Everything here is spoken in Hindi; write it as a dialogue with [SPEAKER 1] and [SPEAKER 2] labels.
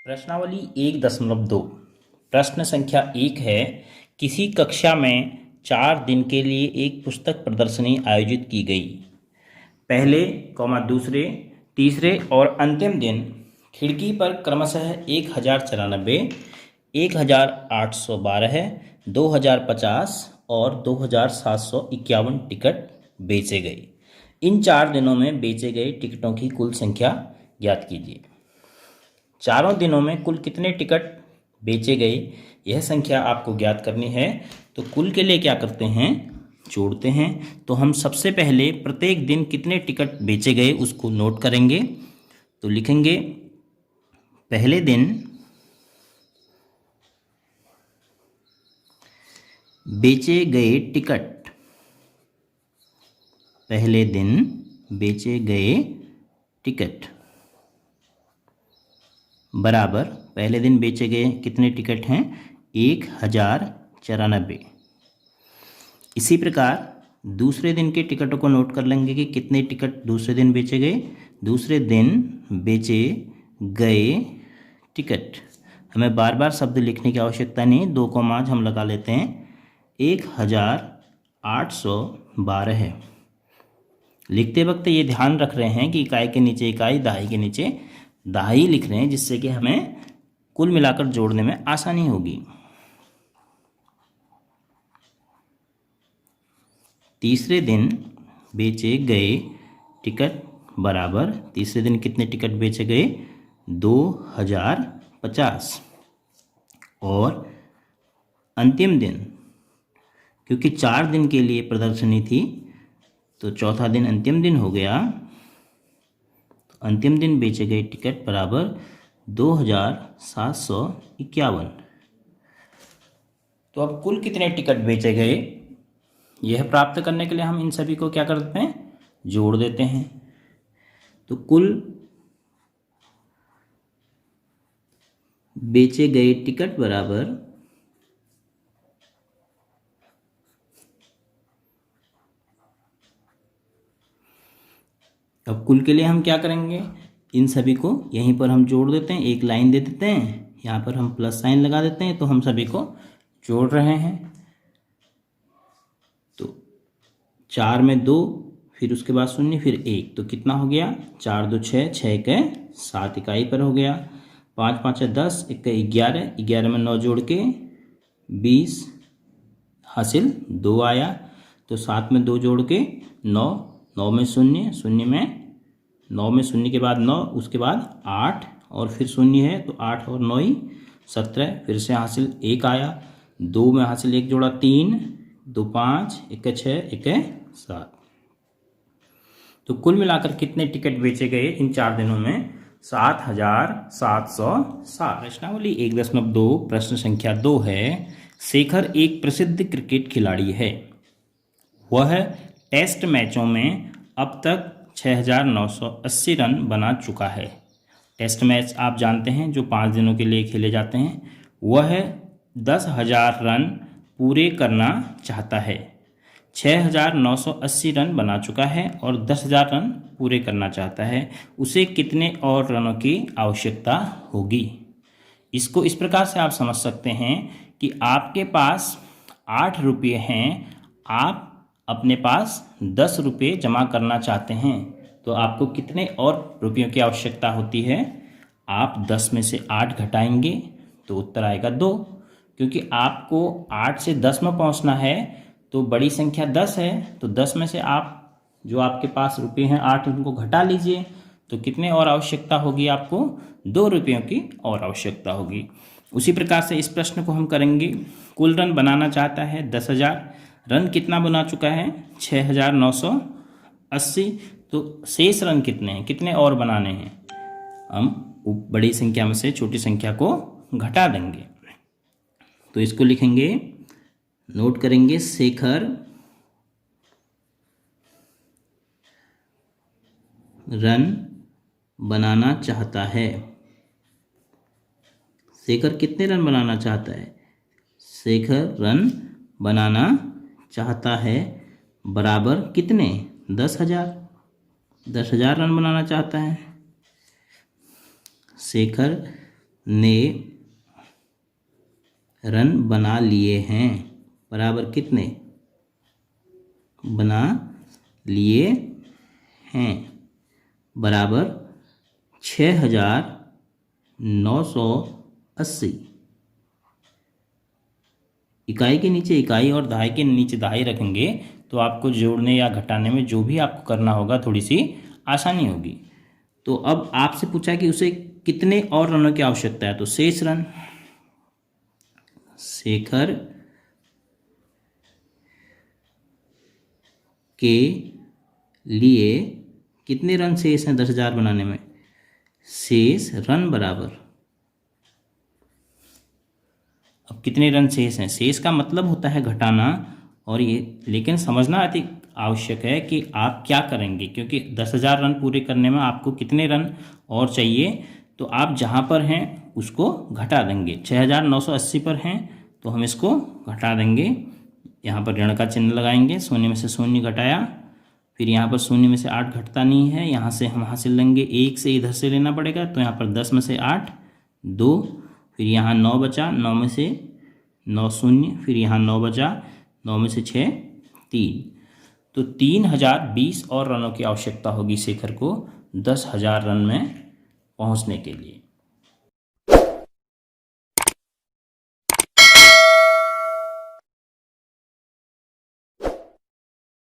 [SPEAKER 1] प्रश्नावली 1.2 प्रश्न संख्या 1 है। किसी कक्षा में 4 दिन के लिए एक पुस्तक प्रदर्शनी आयोजित की गई। पहले दूसरे तीसरे और अंतिम दिन खिड़की पर क्रमशः 1094, 1812, 2050 और 2751 टिकट बेचे गए। इन 4 दिनों में बेचे गए टिकटों की कुल संख्या ज्ञात कीजिए। चारों दिनों में कुल कितने टिकट बेचे गए, यह संख्या आपको ज्ञात करनी है। तो कुल के लिए क्या करते हैं, जोड़ते हैं। तो हम सबसे पहले प्रत्येक दिन कितने टिकट बेचे गए उसको नोट करेंगे। तो लिखेंगे पहले दिन बेचे गए टिकट, पहले दिन बेचे गए टिकट बराबर पहले दिन बेचे गए कितने टिकट हैं, 1094। इसी प्रकार दूसरे दिन के टिकटों को नोट कर लेंगे कि कितने टिकट दूसरे दिन बेचे गए। दूसरे दिन बेचे गए टिकट, हमें बार बार शब्द लिखने की आवश्यकता नहीं, 2 कॉमाज हम लगा लेते हैं। 1812 है। लिखते वक्त ये ध्यान रख रहे हैं कि इकाई के नीचे इकाई, दहाई के नीचे दहाई लिख रहे हैं, जिससे कि हमें कुल मिलाकर जोड़ने में आसानी होगी। तीसरे दिन बेचे गए टिकट बराबर तीसरे दिन कितने टिकट बेचे गए, 2050। और अंतिम दिन, क्योंकि 4 दिन के लिए प्रदर्शनी थी तो चौथा दिन अंतिम दिन हो गया। अंतिम दिन बेचे गए टिकट बराबर 2751। तो अब कुल कितने टिकट बेचे गए यह प्राप्त करने के लिए हम इन सभी को क्या करते हैं, जोड़ देते हैं। तो कुल बेचे गए टिकट बराबर अब कुल के लिए हम क्या करेंगे, इन सभी को यहीं पर हम जोड़ देते हैं, एक लाइन दे देते हैं, यहाँ पर हम प्लस साइन लगा देते हैं। तो हम सभी को जोड़ रहे हैं। तो 4 में 2, फिर उसके बाद 0, फिर 1, तो कितना हो गया, 4 2 6, 6 1 7 इकाई पर हो गया। 5 5 10, 1 11, 11 में 9 जोड़ के 20 हासिल 2 आया। तो 7 में 2 जोड़ के 9, 9 में 0, 0 में 9 में 0 के बाद 9, उसके बाद 8 और फिर 0 है तो 8 और 9 17, फिर से हासिल 1 आया। 2 में हासिल 1 जोड़ा 3, 2 5, 1 6, 1 7। तो कुल मिलाकर कितने टिकट बेचे गए इन 4 दिनों में, 7707। प्रश्नावली 1.2 प्रश्न संख्या 2 है। शेखर एक प्रसिद्ध क्रिकेट खिलाड़ी है। वह टेस्ट मैचों में अब तक 6980 रन बना चुका है। टेस्ट मैच आप जानते हैं जो 5 दिनों के लिए खेले जाते हैं। वह 10,000 रन पूरे करना चाहता है। 6980 रन बना चुका है और 10,000 रन पूरे करना चाहता है। उसे कितने और रनों की आवश्यकता होगी। इसको इस प्रकार से आप समझ सकते हैं कि आपके पास 8 रुपये हैं, आप अपने पास 10 रुपये जमा करना चाहते हैं, तो आपको कितने और रुपयों की आवश्यकता होती है। आप 10 में से 8 घटाएंगे तो उत्तर आएगा 2, क्योंकि आपको 8 से 10 में पहुंचना है। तो बड़ी संख्या 10 है, तो 10 में से आप जो आपके पास रुपये हैं 8, उनको घटा लीजिए। तो कितने और आवश्यकता होगी, आपको 2 रुपयों की और आवश्यकता होगी। उसी प्रकार से इस प्रश्न को हम करेंगे। कुल रन बनाना चाहता है 10,000, रन कितना बना चुका है, 6980। तो शेष रन कितने हैं, कितने और बनाने हैं, हम बड़ी संख्या में से छोटी संख्या को घटा देंगे। तो इसको लिखेंगे, नोट करेंगे, शेखर रन बनाना चाहता है। शेखर कितने रन बनाना चाहता है, शेखर रन बनाना चाहता है बराबर कितने, 10,000। 10,000 रन बनाना चाहता है। शेखर ने रन बना लिए हैं बराबर कितने बना लिए हैं बराबर 6,980। इकाई के नीचे इकाई और दहाई के नीचे दहाई रखेंगे तो आपको जोड़ने या घटाने में जो भी आपको करना होगा थोड़ी सी आसानी होगी। तो अब आपसे पूछा कि उसे कितने और रनों की आवश्यकता है, तो शेष रन, शेखर के लिए कितने रन शेष हैं 10,000 बनाने में, शेष रन बराबर, अब कितने रन शेष हैं, शेष का मतलब होता है घटाना, और ये लेकिन समझना अति आवश्यक है कि आप क्या करेंगे, क्योंकि 10,000 रन पूरे करने में आपको कितने रन और चाहिए, तो आप जहाँ पर हैं उसको घटा देंगे। 6,980 पर हैं तो हम इसको घटा देंगे, यहाँ पर ऋण का चिन्ह लगाएंगे, शून्य में से शून्य घटाया, फिर यहाँ पर शून्य में से 8 घटता नहीं है, यहाँ से हम हासिल लेंगे 1 से इधर से लेना पड़ेगा, तो यहाँ पर 10 में से 8 2, फिर यहाँ 9 बचा, 9 में से 9 शून्य, फिर यहाँ 9 बचा, 9 में से 6 3, तो 3,020 और रनों की आवश्यकता होगी शेखर को 10,000 रन में पहुँचने के लिए।